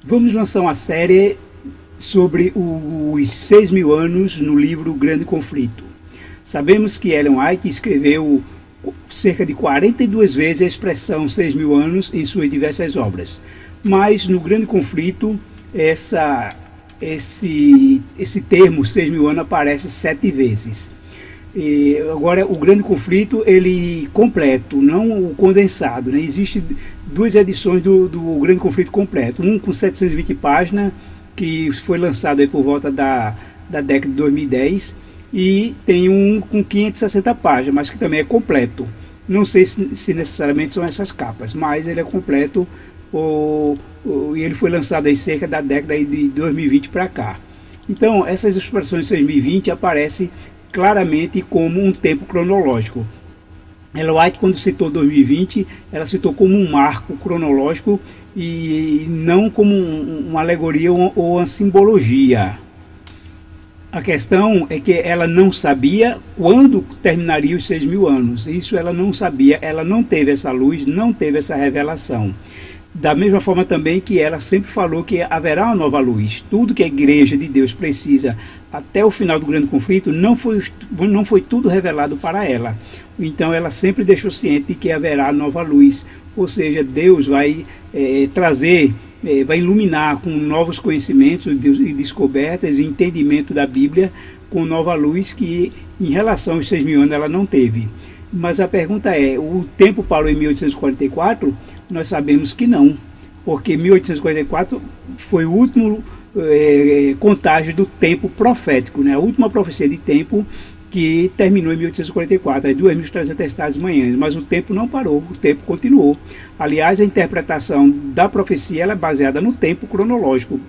Vamos lançar uma série sobre os 6.000 anos no livro Grande Conflito. Sabemos que Ellen White escreveu cerca de 42 vezes a expressão 6.000 anos em suas diversas obras, mas no Grande Conflito esse termo 6.000 anos aparece 7 vezes. Agora, o Grande Conflito, ele completo, não o condensado, né? Existem duas edições do Grande Conflito completo, um com 720 páginas, que foi lançado aí por volta da década de 2010, e tem um com 560 páginas, mas que também é completo. Não sei se necessariamente são essas capas, mas ele é completo, e ele foi lançado aí cerca da década de 2020 para cá. Então, essas expressões de 2020 aparecem claramente como um tempo cronológico. Ellen White, quando citou 2020, ela citou como um marco cronológico e não como uma alegoria ou uma simbologia. A questão é que ela não sabia quando terminaria os 6.000 anos. Isso ela não sabia, ela não teve essa luz, não teve essa revelação. Da mesma forma também que ela sempre falou que haverá uma nova luz. Tudo que a Igreja de Deus precisa até o final do Grande Conflito não foi tudo revelado para ela. Então ela sempre deixou ciente de que haverá nova luz. Ou seja, Deus vai trazer, vai iluminar com novos conhecimentos e descobertas e entendimento da Bíblia com nova luz que em relação aos 6.000 anos ela não teve. Mas a pergunta é, o tempo parou em 1844? Nós sabemos que não, porque 1844 foi o último contágio do tempo profético, né? A última profecia de tempo que terminou em 1844, as 2.300 testadas manhãs, mas o tempo não parou, o tempo continuou. Aliás, a interpretação da profecia ela é baseada no tempo cronológico.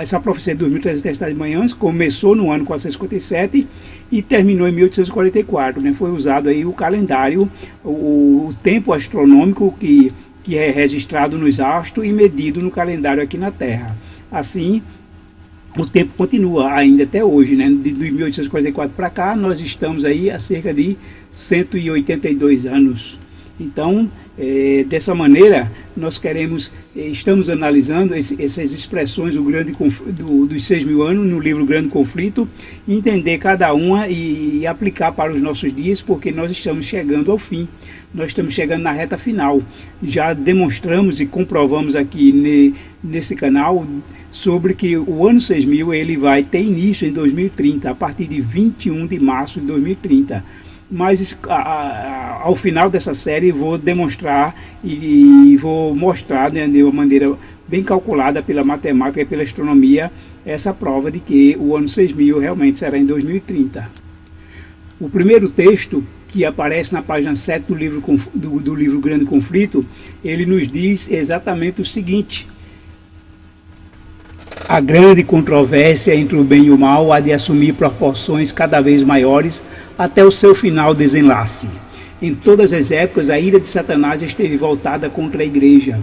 Essa profecia de 2.300 testadas manhãs começou no ano 457 e terminou em 1844, né? Foi usado aí o calendário, o tempo astronômico que é registrado nos astros e medido no calendário aqui na Terra. Assim, o tempo continua ainda até hoje, né? De 1844 para cá, nós estamos aí há cerca de 182 anos. Então, dessa maneira, nós estamos analisando essas expressões dos 6.000 anos no livro Grande Conflito, entender cada uma e aplicar para os nossos dias, porque nós estamos chegando ao fim, nós estamos chegando na reta final. Já demonstramos e comprovamos aqui nesse canal sobre que o ano 6.000 ele vai ter início em 2030, a partir de 21 de março de 2030. Mas ao final dessa série vou demonstrar e vou mostrar, né, de uma maneira bem calculada pela matemática e pela astronomia, essa prova de que o ano 6.000 realmente será em 2030. O primeiro texto que aparece na página 7 do livro Grande Conflito, ele nos diz exatamente o seguinte: a grande controvérsia entre o bem e o mal há de assumir proporções cada vez maiores até o seu final desenlace. Em todas as épocas, a ira de Satanás esteve voltada contra a Igreja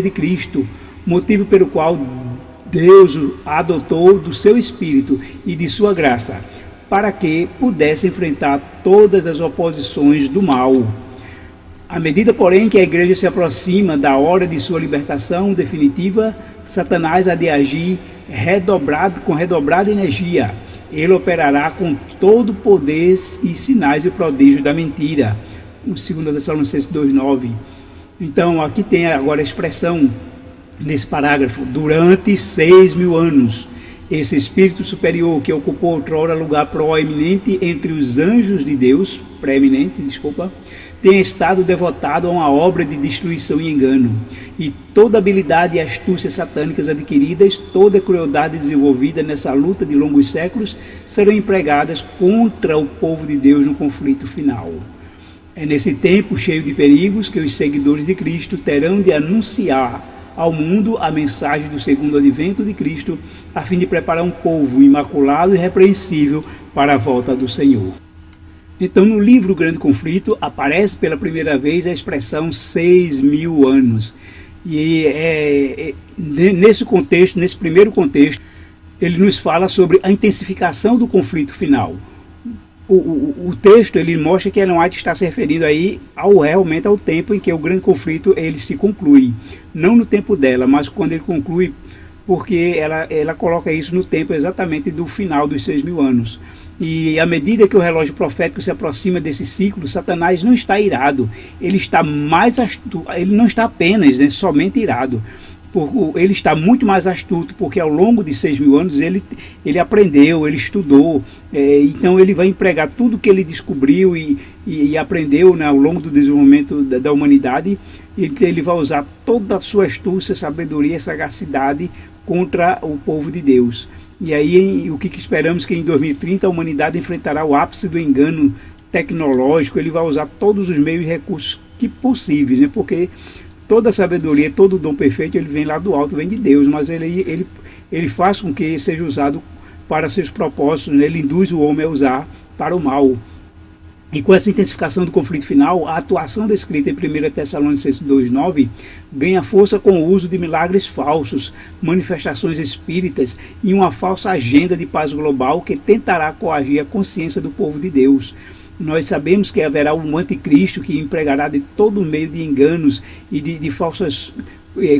de Cristo, motivo pelo qual Deus o adotou do seu Espírito e de sua graça, para que pudesse enfrentar todas as oposições do mal. À medida, porém, que a Igreja se aproxima da hora de sua libertação definitiva, Satanás há de agir com redobrada energia. Ele operará com todo o poder e sinais e prodígios da mentira. 2 Tessalonicenses 2,9. Então, aqui tem agora a expressão, nesse parágrafo, durante 6.000 anos. Esse espírito superior que ocupou outrora lugar proeminente entre os anjos de Deus, tem estado devotado a uma obra de destruição e engano, e toda habilidade e astúcia satânicas adquiridas, toda crueldade desenvolvida nessa luta de longos séculos, serão empregadas contra o povo de Deus no conflito final. É nesse tempo cheio de perigos que os seguidores de Cristo terão de anunciar ao mundo a mensagem do segundo advento de Cristo, a fim de preparar um povo imaculado e irrepreensível para a volta do Senhor. Então, no livro Grande Conflito, aparece pela primeira vez a expressão 6.000 anos. E nesse contexto, nesse primeiro contexto, ele nos fala sobre a intensificação do conflito final. o texto ele mostra que Ellen White está se referindo aí realmente ao tempo em que o grande conflito ele se conclui. Não no tempo dela, mas quando ele conclui, porque ela coloca isso no tempo exatamente do final dos 6.000 anos. E à medida que o relógio profético se aproxima desse ciclo, Satanás não está irado, ele está mais astuto, ele não está apenas, né, somente irado. Ele está muito mais astuto, porque ao longo de 6.000 anos ele aprendeu, ele estudou, então ele vai empregar tudo que ele descobriu e aprendeu, né, ao longo do desenvolvimento da humanidade. Ele vai usar toda a sua astúcia, sabedoria e sagacidade contra o povo de Deus. E aí o que esperamos? Que em 2030 a humanidade enfrentará o ápice do engano tecnológico. Ele vai usar todos os meios e recursos que possíveis, né? Porque toda a sabedoria, todo o dom perfeito, ele vem lá do alto, vem de Deus, mas ele faz com que seja usado para seus propósitos, né? Ele induz o homem a usar para o mal. E com essa intensificação do conflito final, a atuação descrita em 1 Tessalonicenses 2,9 ganha força com o uso de milagres falsos, manifestações espíritas e uma falsa agenda de paz global que tentará coagir a consciência do povo de Deus. Nós sabemos que haverá um anticristo que empregará de todo meio de enganos e de falsas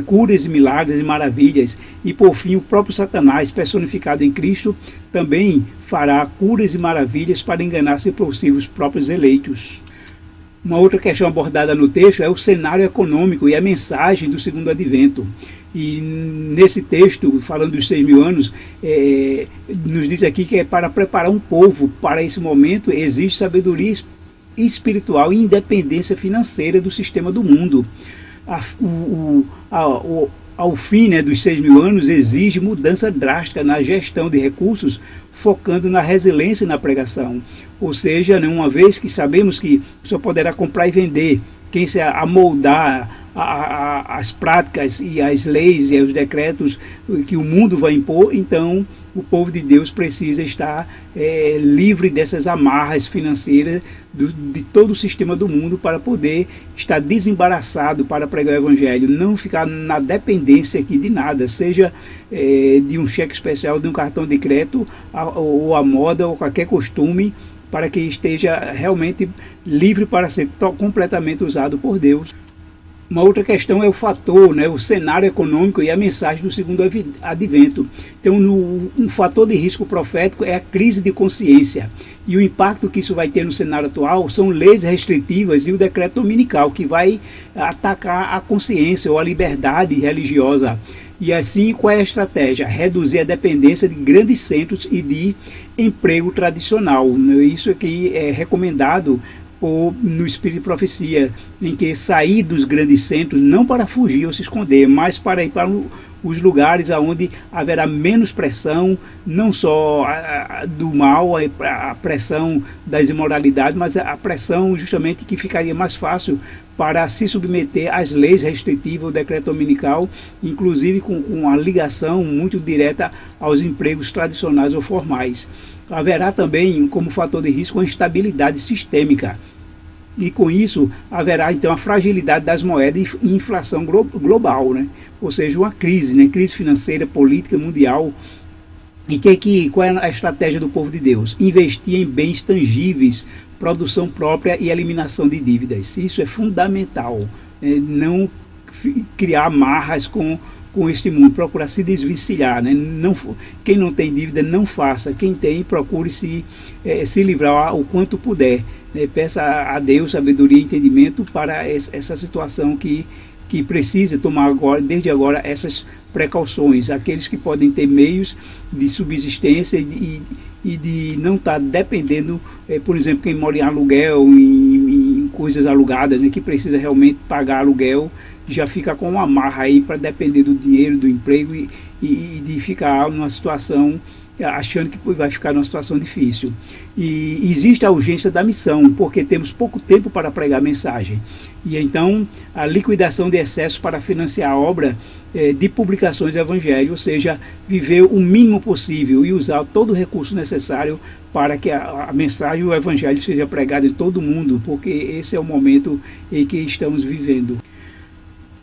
curas e milagres e maravilhas, e por fim o próprio Satanás, personificado em Cristo, também fará curas e maravilhas para enganar seus possíveis próprios eleitos. Uma outra questão abordada no texto é o cenário econômico e a mensagem do segundo advento. E nesse texto, falando dos 6.000 anos, nos diz aqui que é para preparar um povo para esse momento, exige sabedoria espiritual e independência financeira do sistema do mundo. Ao fim, né, dos 6.000 anos, exige mudança drástica na gestão de recursos, focando na resiliência e na pregação. Ou seja, né, uma vez que sabemos que só poderá comprar e vender quem se amoldar as práticas e as leis e os decretos que o mundo vai impor, então o povo de Deus precisa estar livre dessas amarras financeiras de todo o sistema do mundo para poder estar desembaraçado para pregar o evangelho, não ficar na dependência aqui de nada, seja de um cheque especial, de um cartão de crédito, ou a moda, ou qualquer costume, para que esteja realmente livre para ser completamente usado por Deus. Uma outra questão é o fator, né, o cenário econômico e a mensagem do segundo advento. Então, um fator de risco profético é a crise de consciência. E o impacto que isso vai ter no cenário atual são leis restritivas e o decreto dominical, que vai atacar a consciência ou a liberdade religiosa. E assim, qual é a estratégia? Reduzir a dependência de grandes centros e de emprego tradicional. Isso aqui é recomendado no Espírito de Profecia, em que sair dos grandes centros não para fugir ou se esconder, mas para ir para os lugares onde haverá menos pressão, não só do mal, a pressão das imoralidades, mas a pressão justamente que ficaria mais fácil para se submeter às leis restritivas, ao decreto dominical, inclusive com a ligação muito direta aos empregos tradicionais ou formais. Haverá também, como fator de risco, uma instabilidade sistêmica. E com isso, haverá então a fragilidade das moedas e inflação global, né? Ou seja, uma crise, né? Crise financeira, política mundial. E qual é a estratégia do povo de Deus? Investir em bens tangíveis, produção própria e eliminação de dívidas. Isso é fundamental, né? Não criar amarras com este mundo, procurar se desvencilhar, né? Quem não tem dívida não faça, quem tem procure se livrar o quanto puder, né? Peça a Deus sabedoria e entendimento para essa situação que precisa tomar agora, desde agora, essas precauções. Aqueles que podem ter meios de subsistência e de não estar dependendo, por exemplo, quem mora em aluguel, em coisas alugadas, né, que precisa realmente pagar aluguel, já fica com uma amarra aí para depender do dinheiro, do emprego e de ficar numa situação, achando que vai ficar numa situação difícil. E existe a urgência da missão, porque temos pouco tempo para pregar a mensagem. E então a liquidação de excessos para financiar a obra de publicações do Evangelho, ou seja, viver o mínimo possível e usar todo o recurso necessário para que a mensagem, o Evangelho seja pregado em todo o mundo, porque esse é o momento em que estamos vivendo.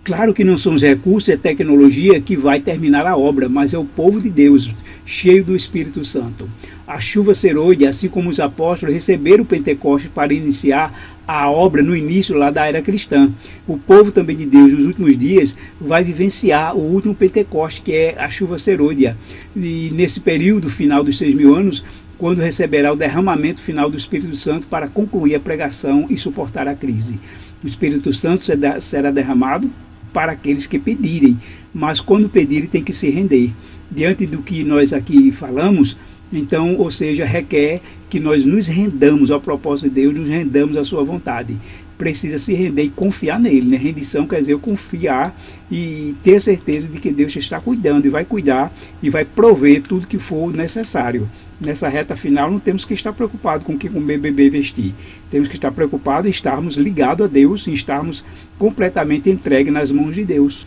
Claro que não são os recursos e a tecnologia que vai terminar a obra, mas é o povo de Deus, cheio do Espírito Santo. A chuva serôide, assim como os apóstolos, receberam o Pentecostes para iniciar a obra no início lá da era cristã. O povo também de Deus, nos últimos dias, vai vivenciar o último Pentecostes, que é a chuva serôdia. E nesse período final dos 6.000 anos, quando receberá o derramamento final do Espírito Santo para concluir a pregação e suportar a crise. O Espírito Santo será derramado para aqueles que pedirem, mas quando pedirem tem que se render. Diante do que nós aqui falamos, então, ou seja, requer que nós nos rendamos ao propósito de Deus, nos rendamos à sua vontade. Precisa se render e confiar nele, né? Rendição quer dizer eu confiar e ter certeza de que Deus está cuidando e vai cuidar e vai prover tudo que for necessário. Nessa reta final não temos que estar preocupados com o que comer, beber e vestir. Temos que estar preocupados em estarmos ligados a Deus, em estarmos completamente entregues nas mãos de Deus.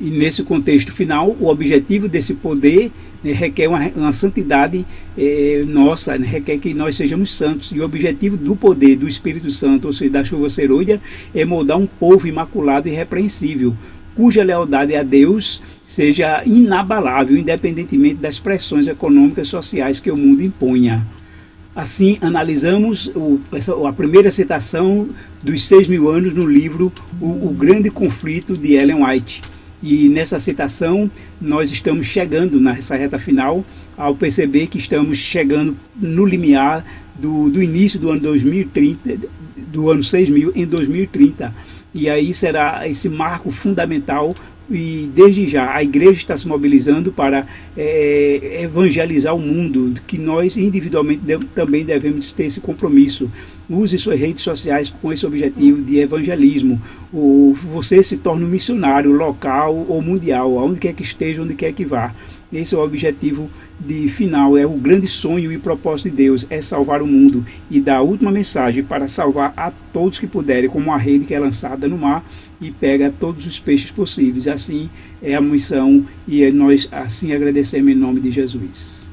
E nesse contexto final, o objetivo desse poder requer uma santidade nossa, requer que nós sejamos santos. E o objetivo do poder do Espírito Santo, ou seja, da chuva serôdia, é moldar um povo imaculado e irrepreensível, cuja lealdade a Deus seja inabalável, independentemente das pressões econômicas e sociais que o mundo imponha. Assim, analisamos a primeira citação dos 6.000 anos no livro O Grande Conflito, de Ellen White. E nessa citação nós estamos chegando nessa reta final ao perceber que estamos chegando no limiar do início do ano 2030, do ano 6.000 em 2030. E aí será esse marco fundamental e desde já a igreja está se mobilizando para evangelizar o mundo, que nós individualmente também devemos ter esse compromisso. Use suas redes sociais com esse objetivo de evangelismo. Você se torna um missionário local ou mundial, aonde quer que esteja, onde quer que vá. Esse é o objetivo final, é o grande sonho e propósito de Deus, é salvar o mundo e dar a última mensagem para salvar a todos que puderem, como a rede que é lançada no mar e pega todos os peixes possíveis. Assim é a missão e nós assim agradecemos em nome de Jesus.